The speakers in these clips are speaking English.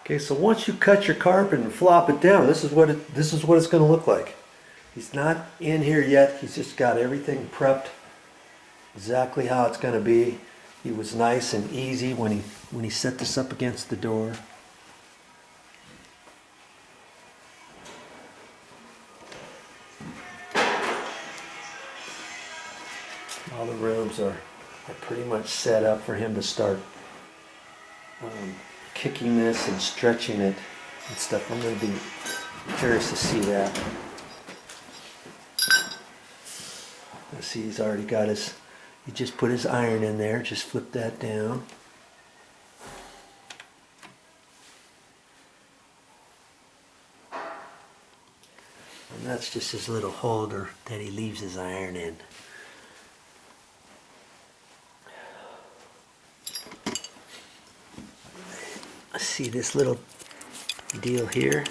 Okay, so once you cut your carpet and flop it down, this is what it's going to look like. He's not in here yet. He's just got everything prepped exactly how it's going to be. He was nice and easy when he set this up against the door. All the rooms are pretty much set up for him to start kicking this and stretching it and stuff. I'm going to be curious to see that. Let's see, he's already got his, he just put his iron in there, just flip that down. And that's just his little holder that he leaves his iron in. See this little deal here?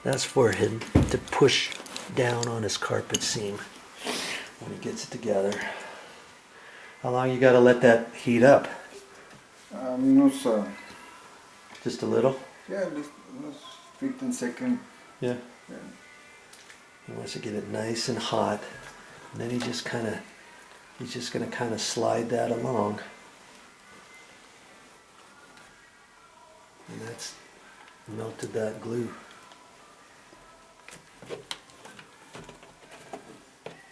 That's for him to push down on his carpet seam when he gets it together. How long you got to let that heat up? Minus, just a little? yeah, just 15 seconds. Yeah. Yeah. He wants to get it nice and hot, and then he's just going to kind of slide that along. And that's melted that glue.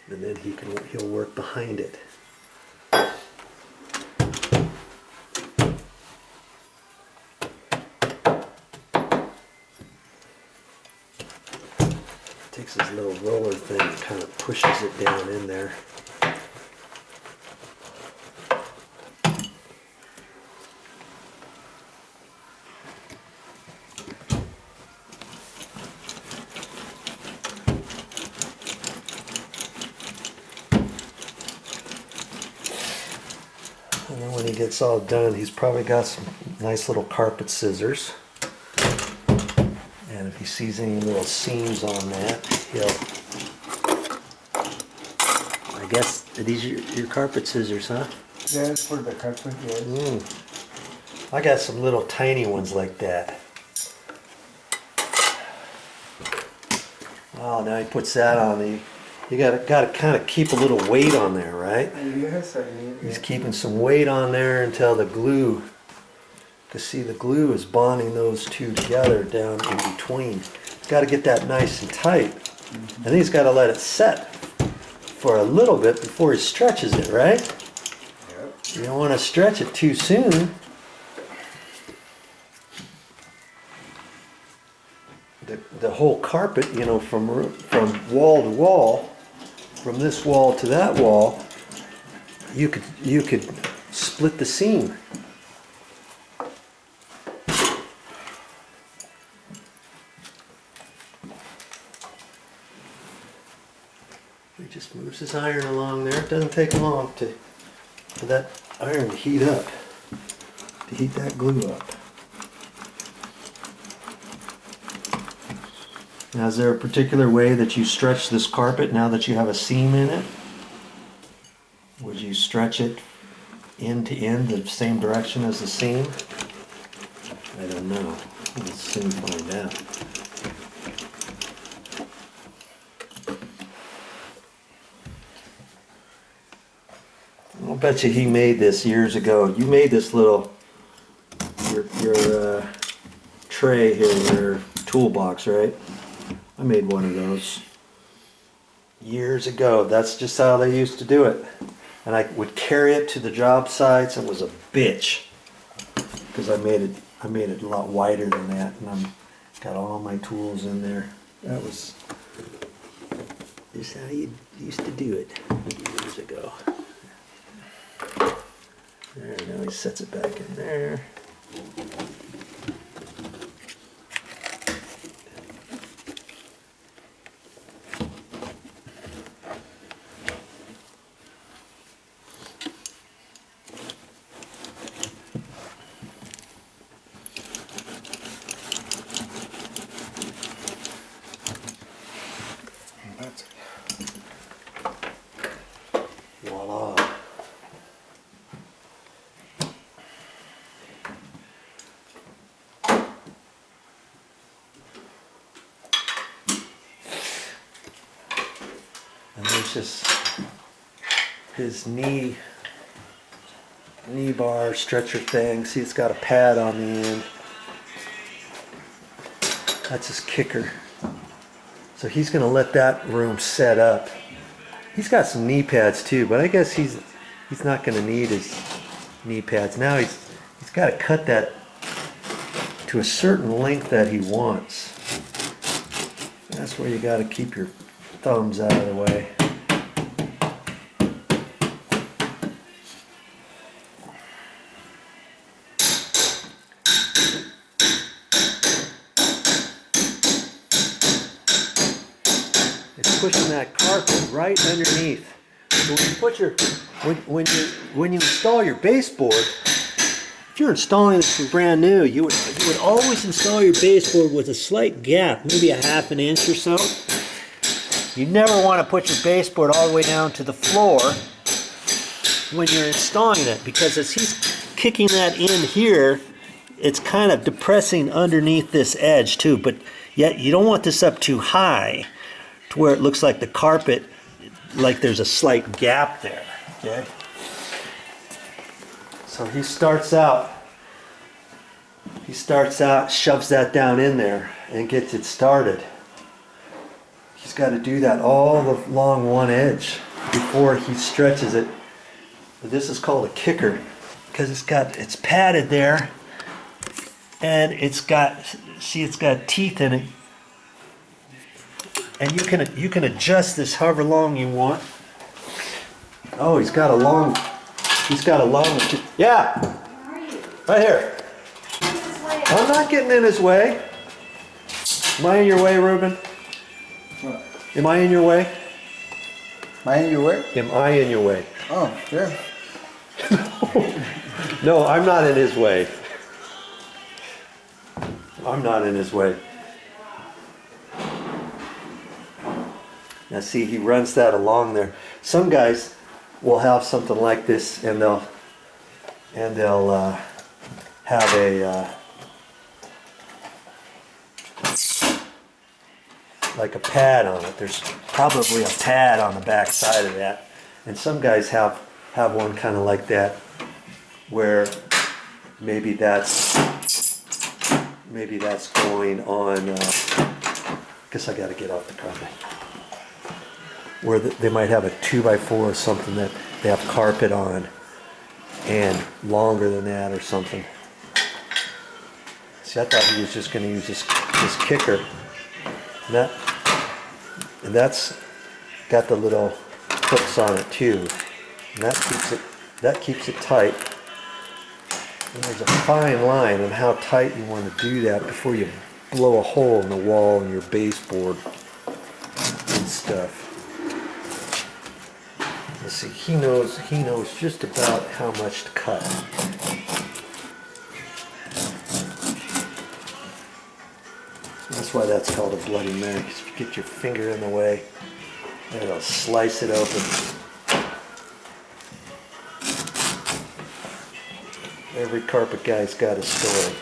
And then he'll work behind it. Takes his little roller thing and kind of pushes it down in there. And then when he gets all done, he's probably got some nice little carpet scissors. And if he sees any little seams on that, I guess, are these your carpet scissors, huh? Yes, for the carpet, yes. I got some little tiny ones like that. Oh, now he puts that on. You got to kind of keep a little weight on there, right? Yes, I need. He's keeping some weight on there until the glue, because see, the glue is bonding those two together down in between. He's got to get that nice and tight. And then he's got to let it set for a little bit before he stretches it, right? Yep. You don't want to stretch it too soon. The whole carpet, you know, from wall to wall, from this wall to that wall, you could split the seam. He just moves his iron along there. It doesn't take long for that iron to heat up, to heat that glue up. Now, is there a particular way that you stretch this carpet now that you have a seam in it? Would you stretch it end to end the same direction as the seam? I don't know. We'll soon find out. I'll bet you he made this years ago. You made this little, your tray here, your toolbox, right? I made one of those years ago. That's just how they used to do it. And I would carry it to the job sites. It was a bitch because I made it a lot wider than that, and I've got all my tools in there. That was just how you used to do it years ago. There, now he sets it back in there. Voila. that's just his knee bar stretcher thing. See, it's got a pad on the end. That's his kicker. So he's gonna let that room set up. He's got some knee pads too, but I guess he's not gonna need his knee pads. Now he's gotta cut that to a certain length that he wants. That's where you gotta keep your thumbs out of the way. It's pushing that carpet right underneath. So when you put your when you install your baseboard, if you're installing this from brand new, you would always install your baseboard with a slight gap, maybe a ½ an inch or so. You never want to put your baseboard all the way down to the floor when you're installing it, because as he's kicking that in here, it's kind of depressing underneath this edge too, but yet you don't want this up too high to where it looks like the carpet, like there's a slight gap there, okay? So he starts out, shoves that down in there and gets it started. He's got to do that all along one edge before he stretches it. But this is called a kicker because it's padded there, and it's got teeth in it. And you can adjust this however long you want. Oh, he's got a long, yeah, right here. I'm not getting in his way. Am I in your way, Ruben? What? Am I in your way? Am I in your way? Am I in your way? Oh, yeah. No, I'm not in his way. I'm not in his way. Now see, he runs that along there. Some guys will have something like this, and they'll have a like a pad on it. There's probably a pad on the back side of that, and some guys have one kind of like that, where maybe that's going on. Guess I got to get off the carpet. Where they might have a 2x4 or something that they have carpet on, and longer than that or something. See, I thought he was just going to use this kicker, and that's got the little hooks on it too, and that keeps it tight. And there's a fine line on how tight you want to do that before you blow a hole in the wall in your baseboard and stuff. Let's see, he knows just about how much to cut. That's why that's called a Bloody Mary, because if you get your finger in the way, it'll slice it open. Every carpet guy's got a story.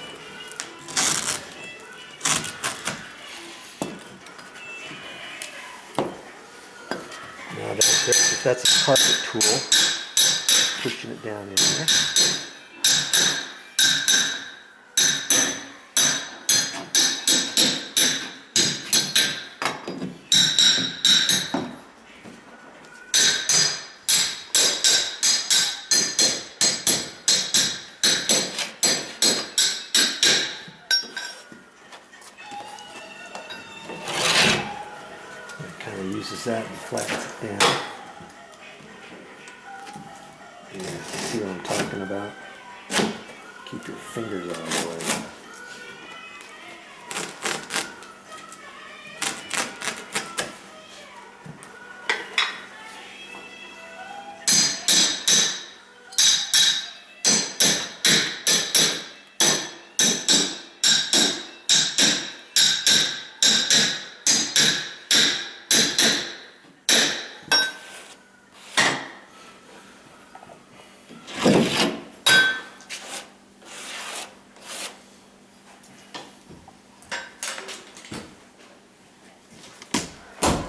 Now if that's a carpet tool, pushing it down in there. Kind of uses that and flattens it down. Yeah, see what I'm talking about? Keep your fingers out of the way.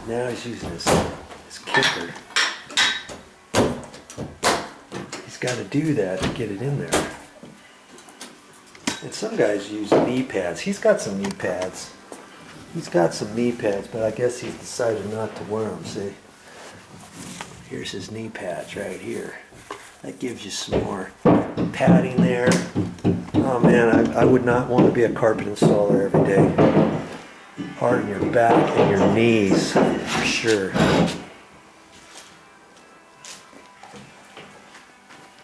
Now he's using his kicker. quicker. He's got to do that to get it in there. And some guys use knee pads. He's got some knee pads. He's got some knee pads, but I guess he's decided not to wear them, see? Here's his knee pads right here. That gives you some more padding there. Oh man, I would not want to be a carpet installer every day. Hard on your back and your knees, for sure.